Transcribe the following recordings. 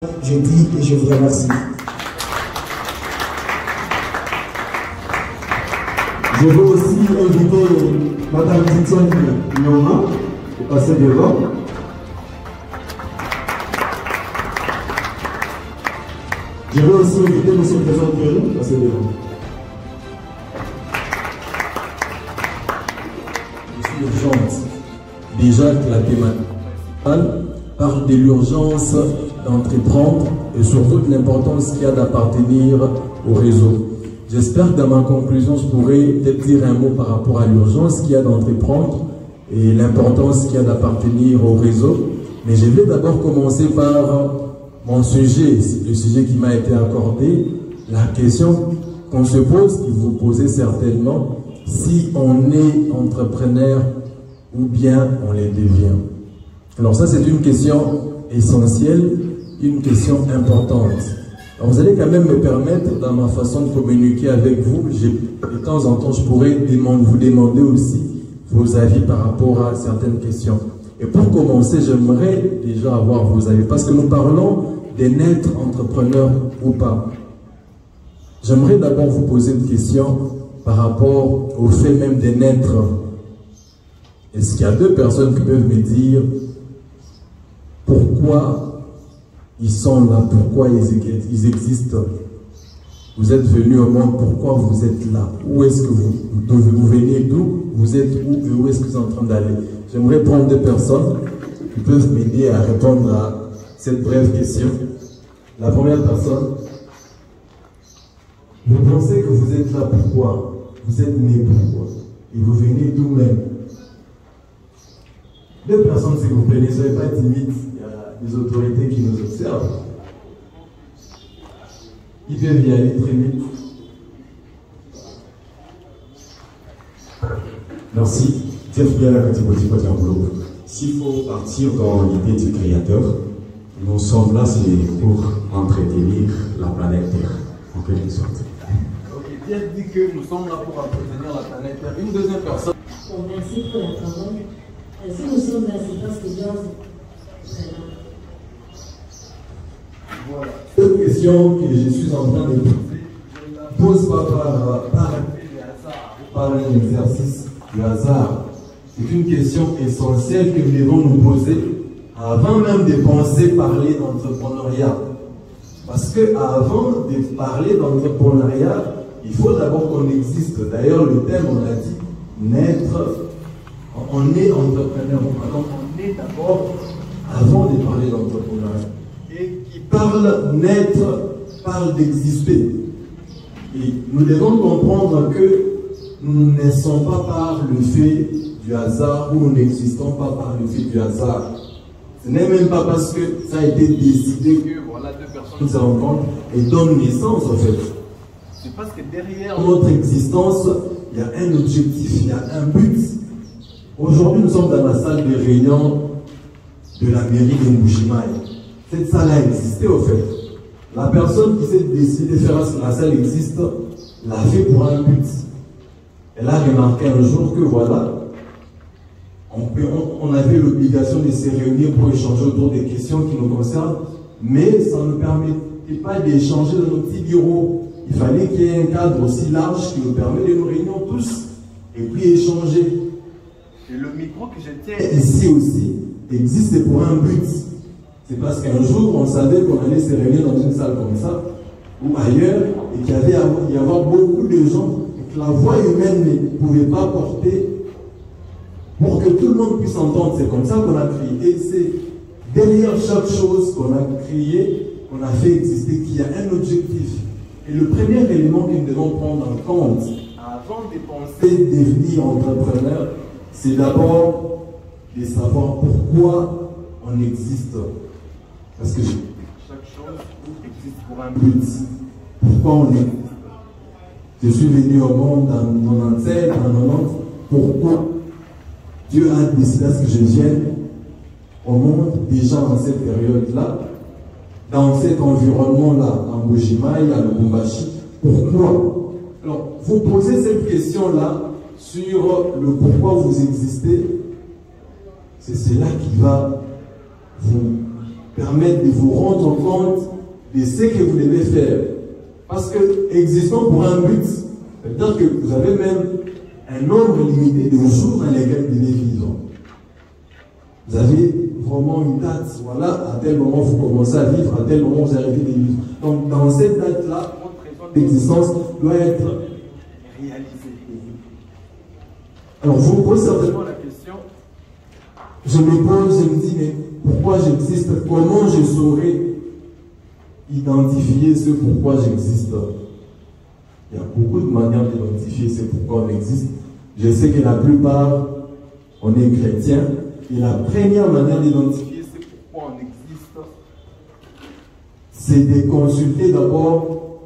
Je dis et je vous remercie. Je veux aussi inviter Madame Titiane Nyoma de passer devant. Je veux aussi inviter M. le Président Thierry de passer devant. Je suis urgente. Déjà que la thématique parle de l'urgence d'entreprendre et surtout de l'importance qu'il y a d'appartenir au réseau. J'espère que dans ma conclusion, je pourrai peut-être dire un mot par rapport à l'urgence qu'il y a d'entreprendre et l'importance qu'il y a d'appartenir au réseau. Mais je vais d'abord commencer par mon sujet, le sujet qui m'a été accordé, la question qu'on se pose, que vous posez certainement, si on est entrepreneur ou bien on les devient. Alors ça, c'est une question essentielle, une question importante. Alors vous allez quand même me permettre, dans ma façon de communiquer avec vous, de temps en temps, je pourrais vous demander aussi vos avis par rapport à certaines questions. Et pour commencer, j'aimerais déjà avoir vos avis, parce que nous parlons de naître entrepreneur ou pas. J'aimerais d'abord vous poser une question par rapport au fait même de naître. Est-ce qu'il y a deux personnes qui peuvent me dire pourquoi ils sont là, pourquoi ils existent? Vous êtes venus au monde, pourquoi vous êtes là? Où est-ce que vous venez d'où? Vous êtes où et où est-ce que vous êtes en train d'aller? J'aimerais prendre deux personnes qui peuvent m'aider à répondre à cette brève question. La première personne, vous pensez que vous êtes là pourquoi? Vous êtes né pourquoi? Et vous venez d'où même? Deux personnes, s'il vous plaît, ne soyez pas timides. Il y a des autorités qui nous observent. Ils peuvent y aller très vite. Merci. S'il faut partir dans l'idée du Créateur, nous sommes là pour entretenir la planète Terre, en quelque sorte. Ok, Pierre dit que nous sommes là pour entretenir la planète Terre. Une deuxième personne. Bon, merci pour la parole. Si nous sommes là, c'est parce que Dieu est là. Voilà. Cette question que je suis en train de poser, je ne la pose pas par un exercice du hasard. C'est une question essentielle que nous devons nous poser avant même de penser parler d'entrepreneuriat. Parce qu'avant de parler d'entrepreneuriat, il faut d'abord qu'on existe. D'ailleurs, le thème, on a dit, naître. On est entrepreneur. Donc, on est d'abord avant de parler d'entrepreneuriat. Et qui parle naître, parle d'exister. Et nous devons comprendre que nous ne naissons pas par le fait du hasard ou nous n'existons pas par le fait du hasard. Ce n'est même pas parce que ça a été décidé que voilà, deux personnes se rencontrent et donnent naissance en fait. C'est parce que derrière notre existence, il y a un objectif, il y a un but. Aujourd'hui, nous sommes dans la salle de réunion de la mairie de Mbujimaï. Cette salle a existé au fait. La personne qui s'est décidée de faire ce que la salle existe l'a fait pour un but. Elle a remarqué un jour que voilà, on avait l'obligation de se réunir pour échanger autour des questions qui nous concernent, mais ça ne nous permettait pas d'échanger dans nos petits bureaux. Il fallait qu'il y ait un cadre aussi large qui nous permet de nous réunir tous et puis échanger. Et le micro que je tiens ici aussi existe pour un but. C'est parce qu'un jour, on savait qu'on allait se réunir dans une salle comme ça, ou ailleurs, et qu'il y avait y avoir beaucoup de gens, et que la voix humaine ne pouvait pas porter pour que tout le monde puisse entendre. C'est comme ça qu'on a créé. Et c'est derrière chaque chose qu'on a créé, qu'on a fait exister, qu'il y a un objectif. Et le premier élément que nous devons prendre en compte, avant de penser devenir entrepreneur, c'est d'abord de savoir pourquoi on existe. Parce que chaque chose existe pour un but. Pourquoi on existe? Je suis venu au monde en 97, en 90. Pourquoi Dieu a décidé à ce que je vienne au monde déjà dans cette période-là, dans cet environnement-là, en Mbujimaï, à Lubumbashi. Pourquoi? Alors, vous posez cette question-là sur le pourquoi vous existez, c'est cela qui va vous permettre de vous rendre compte de ce que vous devez faire. Parce que existons pour un but, c'est-à-dire que vous avez même un nombre limité de jours dans lesquels vous devez vivre. Vous avez vraiment une date, voilà, à tel moment vous commencez à vivre, à tel moment vous arrêtez de vivre. Donc dans cette date-là, votre raison d'existence doit être réalisée. Alors vous vous posez certainement la question, je me pose, je me dis, mais pourquoi j'existe? Comment je saurais identifier ce pourquoi j'existe? Il y a beaucoup de manières d'identifier ce pourquoi on existe. Je sais que la plupart, on est chrétiens. Et la première manière d'identifier ce pourquoi on existe, c'est de consulter d'abord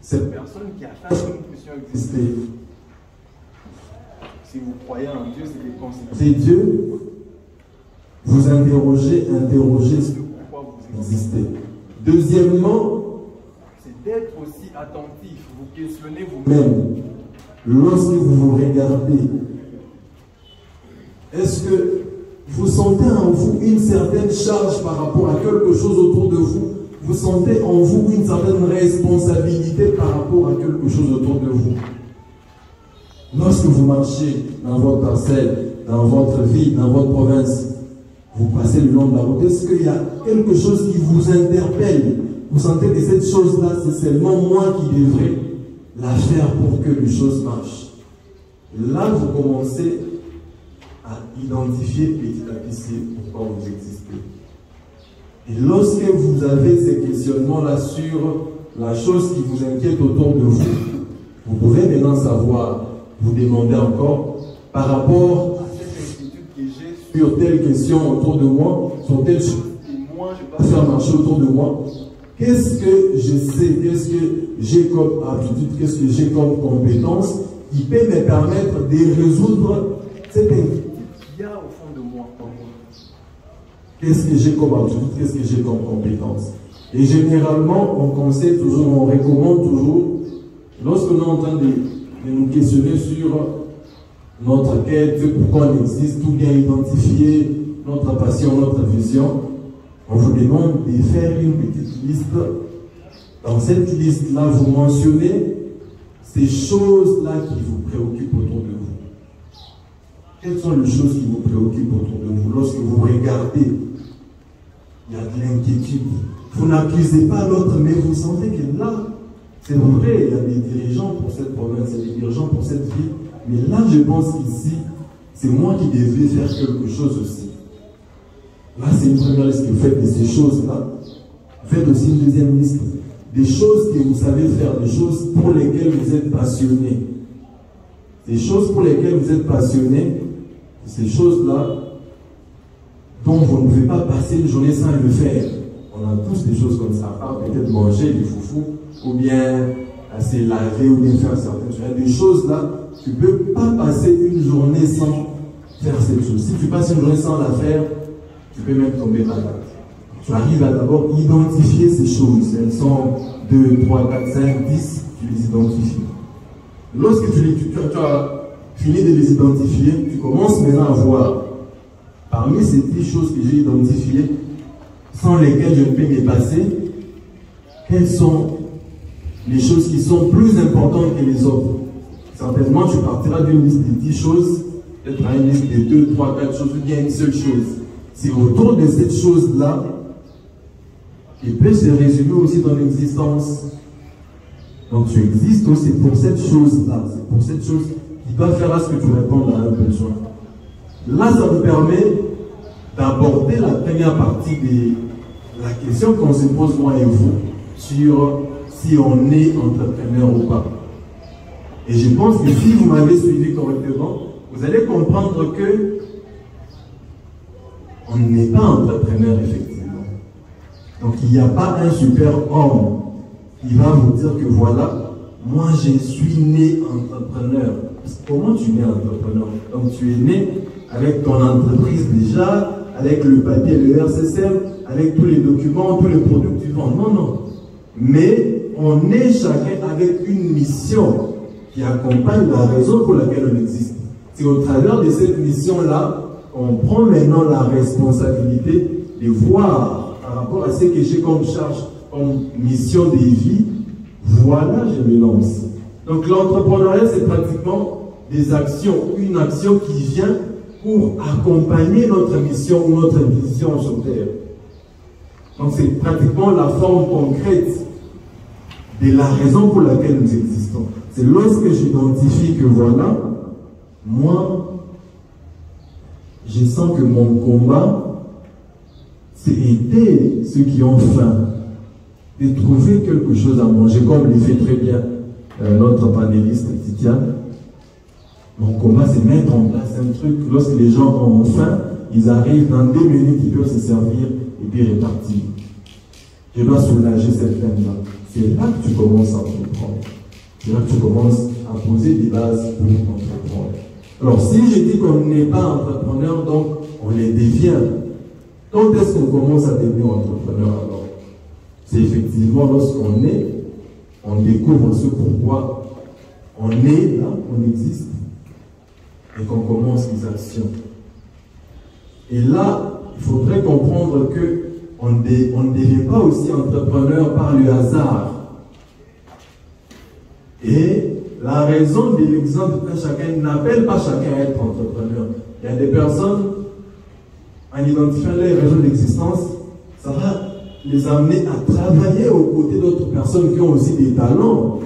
cette personne qui a fait que nous puissions exister. Si vous croyez en Dieu, c'est de consulter Dieu. Vous interrogez ce pourquoi vous existez. Deuxièmement, c'est d'être aussi attentif. Vous questionnez vous-même. Lorsque vous vous regardez, est-ce que vous sentez en vous une certaine charge par rapport à quelque chose autour de vous? Vous sentez en vous une certaine responsabilité par rapport à quelque chose autour de vous? Lorsque vous marchez dans votre parcelle, dans votre ville, dans votre province, vous passez le long de la route, est-ce qu'il y a quelque chose qui vous interpelle? Vous sentez que cette chose-là, c'est seulement moi qui devrais la faire pour que les choses marchent. Là, vous commencez à identifier petit à petit pourquoi vous existez. Et lorsque vous avez ces questionnements-là sur la chose qui vous inquiète autour de vous, vous pouvez maintenant savoir, vous demander encore, par rapport à cette inquiétude que j'ai sur telle question autour de moi, sur telle chose que moi je dois faire marcher autour de moi, qu'est-ce que je sais, qu'est-ce que j'ai comme aptitude, qu'est-ce que j'ai comme compétence qui peut me permettre de résoudre cette inquiétude qu'il y a au fond de moi. Qu'est-ce que j'ai comme aptitude, qu'est-ce que j'ai comme compétence? Et généralement, on conseille toujours, on recommande toujours, lorsqu'on est en train de nous questionner sur notre quête, pourquoi on existe, ou bien identifier notre passion, notre vision, on vous demande de faire une petite liste. Dans cette liste-là, vous mentionnez ces choses-là qui vous préoccupent autour de vous. Quelles sont les choses qui vous préoccupent autour de vous? Lorsque vous regardez, il y a de l'inquiétude. Vous n'accusez pas l'autre, mais vous sentez que là, c'est vrai, il y a des dirigeants pour cette province, il y a des dirigeants pour cette ville, mais là, je pense qu'ici, c'est moi qui devais faire quelque chose aussi. Là, c'est une première liste que vous faites de ces choses-là. Faites aussi une deuxième liste. Des choses que vous savez faire, des choses pour lesquelles vous êtes passionné. Des choses pour lesquelles vous êtes passionné, ces choses-là dont vous ne pouvez pas passer une journée sans le faire. On a tous des choses comme ça, à part peut-être manger du foufou, ou bien se laver, ou bien faire certaines choses. Des choses là, tu ne peux pas passer une journée sans faire cette chose. Si tu passes une journée sans la faire, tu peux même tomber malade. Tu arrives à d'abord identifier ces choses. Elles sont 2, 3, 4, 5, 10, tu les identifies. Lorsque tu as fini de les identifier, tu commences maintenant à voir, parmi ces 10 choses que j'ai identifiées, sans lesquelles je ne peux me passer, quelles sont les choses qui sont plus importantes que les autres. Certainement, tu partiras d'une liste de 10 choses, peut-être à une liste de 2, 3, 4 choses, ou bien une seule chose. C'est autour de cette chose-là, il peut se résumer aussi dans l'existence. Donc tu existes aussi pour cette chose-là, c'est pour cette chose qui doit faire à ce que tu répondes à un besoin. Là, ça nous permet d'aborder la première partie de la question qu'on se pose, moi et vous, sur si on est entrepreneur ou pas. Et je pense que si vous m'avez suivi correctement, vous allez comprendre que on n'est pas entrepreneur, effectivement. Donc, il n'y a pas un super homme qui va vous dire que voilà, moi, je suis né entrepreneur. Comment tu es né entrepreneur? Donc, tu es né avec ton entreprise déjà, avec le papier, le RCCM, avec tous les documents, tous les produits que tu vends. Non, non. Mais on est chacun avec une mission qui accompagne la raison pour laquelle on existe. C'est au travers de cette mission-là, on prend maintenant la responsabilité de voir par par rapport à ce que j'ai comme charge, comme mission de vie, voilà, je me lance. Donc l'entrepreneuriat, c'est pratiquement des actions, une action qui vient pour accompagner notre mission ou notre vision sur Terre. Donc c'est pratiquement la forme concrète de la raison pour laquelle nous existons. C'est lorsque j'identifie que voilà, moi, je sens que mon combat, c'est aider ceux qui ont faim, de trouver quelque chose à manger, comme le fait très bien notre panéliste Titiane. Mon combat, c'est mettre en place un truc, lorsque les gens ont faim, ils arrivent dans 2 minutes, ils peuvent se servir et puis répartir. Je dois soulager cette peine-là. C'est là que tu commences à entreprendre. C'est là que tu commences à poser des bases pour entreprendre. Alors, si je dis qu'on n'est pas entrepreneur, donc on les devient. Quand est-ce qu'on commence à devenir entrepreneur alors? C'est effectivement lorsqu'on est, on découvre ce pourquoi on est là, on existe, et qu'on commence les actions. Et là, il faudrait comprendre que on ne devient pas aussi entrepreneur par le hasard. Et la raison de l'exemple de chacun n'appelle pas chacun à être entrepreneur. Il y a des personnes, en identifiant les raisons d'existence, ça va les amener à travailler aux côtés d'autres personnes qui ont aussi des talents,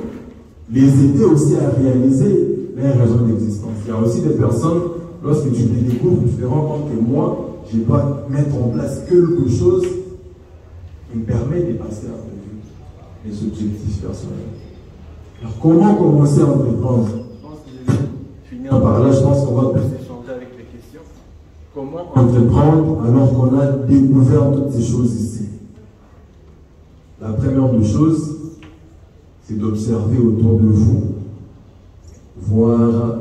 les aider aussi à réaliser les raisons d'existence. Il y a aussi des personnes, lorsque tu les découvres, tu te rends compte que moi, je dois mettre en place quelque chose qui me permet de passer à mes objectifs personnels. Alors, comment commencer à entreprendre? Je pense que je vais finir par là. Je pense qu'on va plus échanger avec les questions. Comment entreprendre alors qu'on a découvert toutes ces choses ici? La première des choses, c'est d'observer autour de vous, voir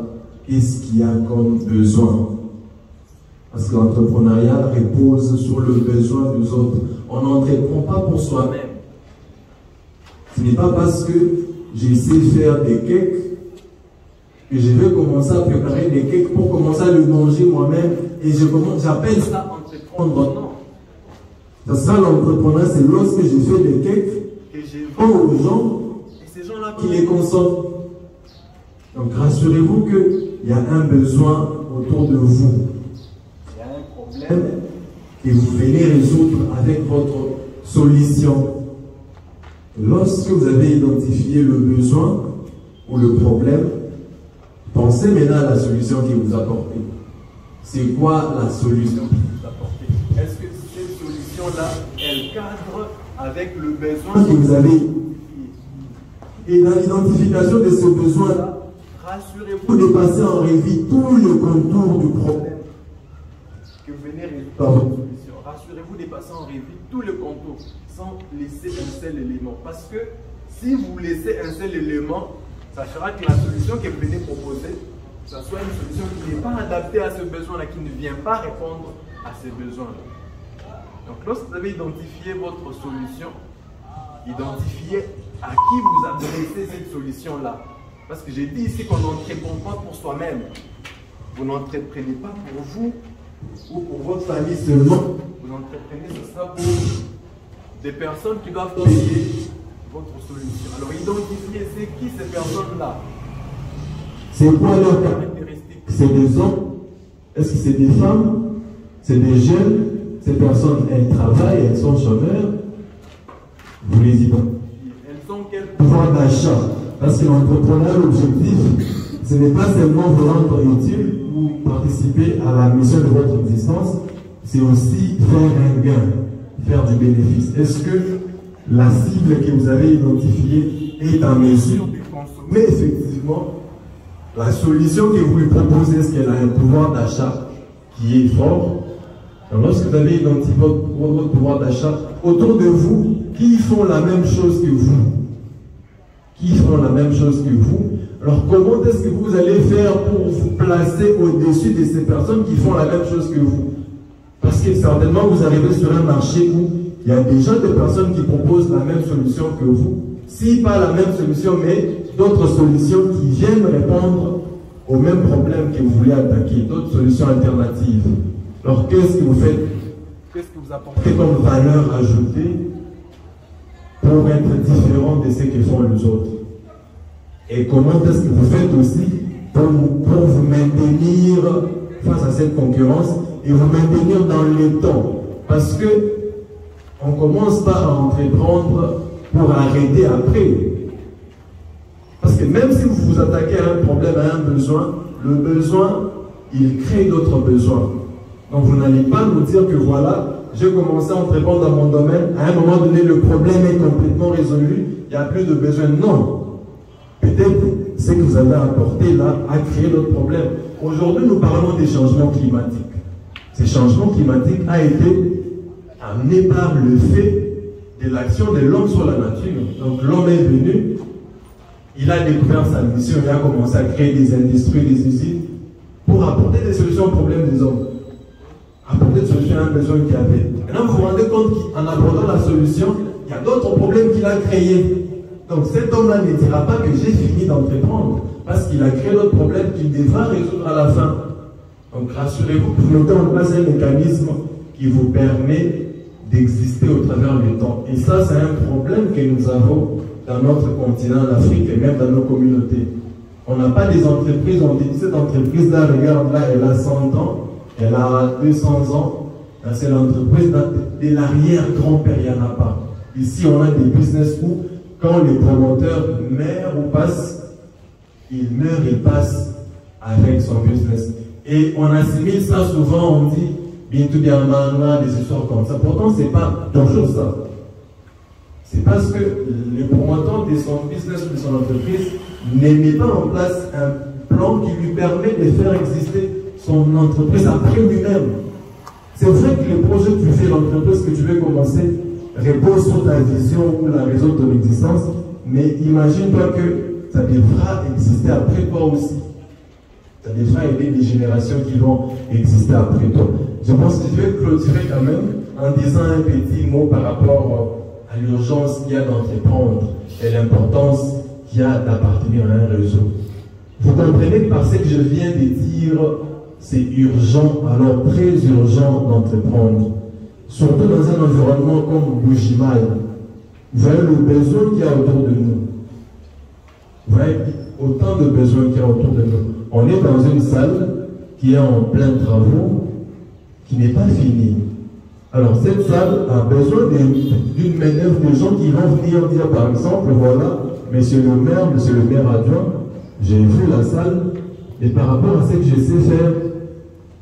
qu'est-ce qu'il y a comme besoin. Parce que l'entrepreneuriat repose sur le besoin des autres. On n'entreprend pas pour soi-même. Ce n'est pas parce que j'essaie de faire des cakes que je vais commencer à préparer des cakes pour commencer à le manger moi-même et j'appelle ça entreprendre. Non. Ça sera l'entrepreneuriat, c'est lorsque je fais des cakes et je vends aux gens et ces gens-là qui les consomment. Donc rassurez-vous qu'il y a un besoin autour de vous. Il y a un problème que vous venez résoudre avec votre solution. Lorsque vous avez identifié le besoin ou le problème, pensez maintenant à la solution qui vous apportez. C'est quoi la solution qui vous apportez? Est-ce que cette solution-là, elle cadre avec le besoin que vous avez identifié? Et dans l'identification de ce besoin-là, rassurez-vous de passer en revue tout le contour du problème que vous venez résoudre par votre solution. Rassurez-vous de passer en revue tout le contour sans laisser un seul élément. Parce que si vous laissez un seul élément, ça fera que la solution que vous venez proposer, ça soit une solution qui n'est pas adaptée à ce besoin-là, qui ne vient pas répondre à ces besoins-là. Donc lorsque vous avez identifié votre solution, identifiez à qui vous adressez cette solution-là. Parce que j'ai dit ici qu'on n'entreprend pas pour soi-même. Vous n'entreprenez pas pour vous ou pour votre famille seulement. Vous entreprenez, ce sera pour des personnes qui doivent payer votre solution. Alors identifiez c'est qui ces personnes-là. C'est quoi leurs caractéristiques? C'est des hommes? Est-ce que c'est des femmes? C'est des jeunes? Ces personnes, elles travaillent, elles sont chômeurs. Vous les identifiez. Elles ont quel pouvoir d'achat? Parce que l'entrepreneuriat, l'objectif, ce n'est pas seulement vous rendre utile ou participer à la mission de votre existence, c'est aussi faire un gain, faire du bénéfice. Est-ce que la cible que vous avez identifiée est en mesure de consommer effectivement la solution que vous lui proposez? Est-ce qu'elle a un pouvoir d'achat qui est fort? Alors, lorsque vous avez identifié votre pouvoir d'achat, autour de vous, qui font la même chose que vous? Qui font la même chose que vous? Alors comment est-ce que vous allez faire pour vous placer au-dessus de ces personnes qui font la même chose que vous? Parce que certainement vous arrivez sur un marché où il y a déjà des personnes qui proposent la même solution que vous. Si pas la même solution, mais d'autres solutions qui viennent répondre au même problème que vous voulez attaquer, d'autres solutions alternatives. Alors qu'est-ce que vous faites? qu'est-ce que vous apportez comme valeur ajoutée pour être différent de ce que font les autres? Et comment est-ce que vous faites aussi pour vous maintenir face à cette concurrence et vous maintenir dans les temps? Parce que on commence pas à entreprendre pour arrêter après. Parce que même si vous vous attaquez à un problème, à un besoin, le besoin, il crée d'autres besoins. Donc vous n'allez pas nous dire que voilà, j'ai commencé à entreprendre dans mon domaine, à un moment donné, le problème est complètement résolu, il n'y a plus de besoin. Non. Peut-être ce que vous avez apporté là a créé d'autres problèmes. Aujourd'hui, nous parlons des changements climatiques. Ces changements climatiques ont été amenés par le fait de l'action de l'homme sur la nature. Donc l'homme est venu, il a découvert sa mission, il a commencé à créer des industries, des usines, pour apporter des solutions aux problèmes des hommes. Apporter des solutions à un besoin qu'il y avait. Maintenant, vous vous rendez compte qu'en abordant la solution, il y a d'autres problèmes qu'il a créés. Donc cet homme-là ne dira pas que j'ai fini d'entreprendre, parce qu'il a créé d'autres problèmes qu'il devra résoudre à la fin. Donc rassurez-vous, vous mettez en place un mécanisme qui vous permet d'exister au travers du temps. Et ça, c'est un problème que nous avons dans notre continent, l'Afrique, et même dans nos communautés. On n'a pas des entreprises, on dit cette entreprise-là, regarde là, elle a 100 ans, elle a 200 ans, c'est l'entreprise de l'arrière-grand-père, il n'y en a pas. Ici, on a des business où, quand les promoteurs meurent ou passent, ils meurent et passent avec son business. Et on assimile ça souvent, on dit, bientôt des histoires comme ça. Pourtant, c'est pas toujours ça. C'est parce que le promoteur de son business ou de son entreprise ne met pas en place un plan qui lui permet de faire exister son entreprise après lui-même. C'est vrai que le projet que tu fais, l'entreprise que tu veux commencer, repose sur ta vision ou la raison de ton existence, mais imagine-toi que ça devra exister après toi aussi. Ça devra aider des générations qui vont exister après toi. Je pense que je vais clôturer quand même en disant un petit mot par rapport à l'urgence qu'il y a d'entreprendre et l'importance qu'il y a d'appartenir à un réseau. Vous comprenez que par ce que je viens de dire, c'est urgent, alors très urgent d'entreprendre. Surtout dans un environnement comme Bujimaï. Vous voyez le besoin qu'il y a autour de nous. Vous voyez autant de besoins qu'il y a autour de nous. On est dans une salle qui est en plein travaux, qui n'est pas finie. Alors cette salle a besoin d'une main-d'œuvre de gens qui vont venir dire par exemple, voilà, monsieur le maire adjoint, j'ai vu la salle, et par rapport à ce que je sais faire,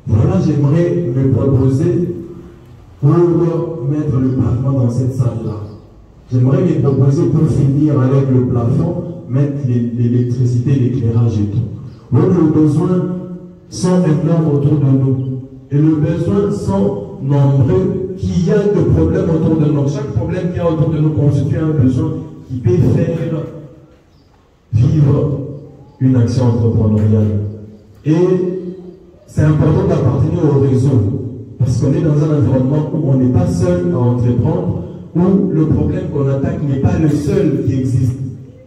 voilà, j'aimerais me proposer pour mettre le pavement dans cette salle-là. J'aimerais me proposer pour finir avec le plafond, mettre l'électricité, l'éclairage et tout. Donc les besoins sont énormes autour de nous. Et les besoins sont nombreux, qu'il y a de problèmes autour de nous. Chaque problème qu'il y a autour de nous constitue un besoin qui peut faire vivre une action entrepreneuriale. Et c'est important d'appartenir au réseau. Parce qu'on est dans un environnement où on n'est pas seul à entreprendre, où le problème qu'on attaque n'est pas le seul qui existe.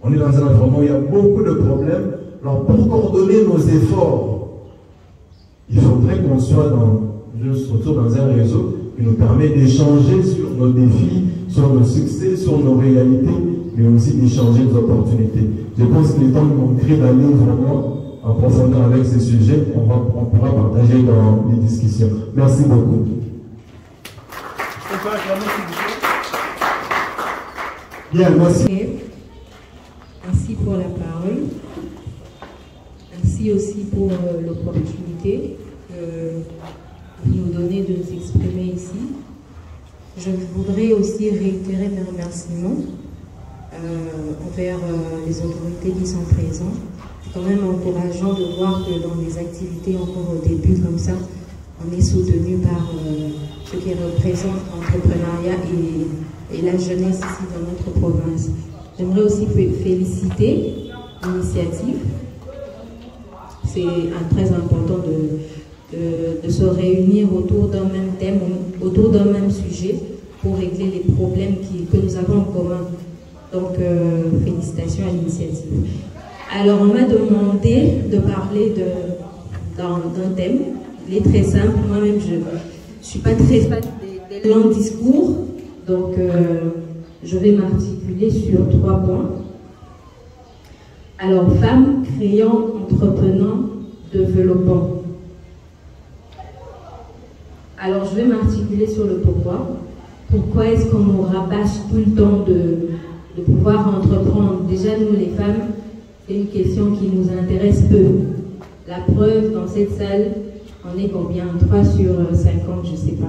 On est dans un environnement où il y a beaucoup de problèmes. Alors pour coordonner nos efforts, il faudrait qu'on soit dans un réseau qui nous permet d'échanger sur nos défis, sur nos succès, sur nos réalités, mais aussi d'échanger nos opportunités. Je pense qu'il est temps de montrer d'aller vraiment en profondeur avec ces sujets. On pourra partager dans les discussions. Merci beaucoup. Bien, merci. Merci pour la parole. Merci aussi pour l'opportunité que vous nous donnez de nous exprimer ici. Je voudrais aussi réitérer mes remerciements envers les autorités qui sont présentes. C'est quand même encourageant de voir que dans des activités encore au début comme ça, on est soutenu par ce qui représente l'entrepreneuriat et la jeunesse ici dans notre province. J'aimerais aussi féliciter l'initiative. C'est très important de se réunir autour d'un même thème, autour d'un même sujet pour régler les problèmes que nous avons en commun. Donc, félicitations à l'initiative. Alors, on m'a demandé de parler d'un thème. Il est très simple. Moi-même, je ne suis pas très fan des long discours, donc je vais m'articuler sur 3 points. Alors, femmes, créant, entreprenant, développant. Alors, je vais m'articuler sur le pourquoi. Pourquoi est-ce qu'on nous rabâche tout le temps de pouvoir entreprendre? Déjà, nous, les femmes, c'est une question qui nous intéresse peu. La preuve, dans cette salle, on est combien? 3 sur 50, je ne sais pas.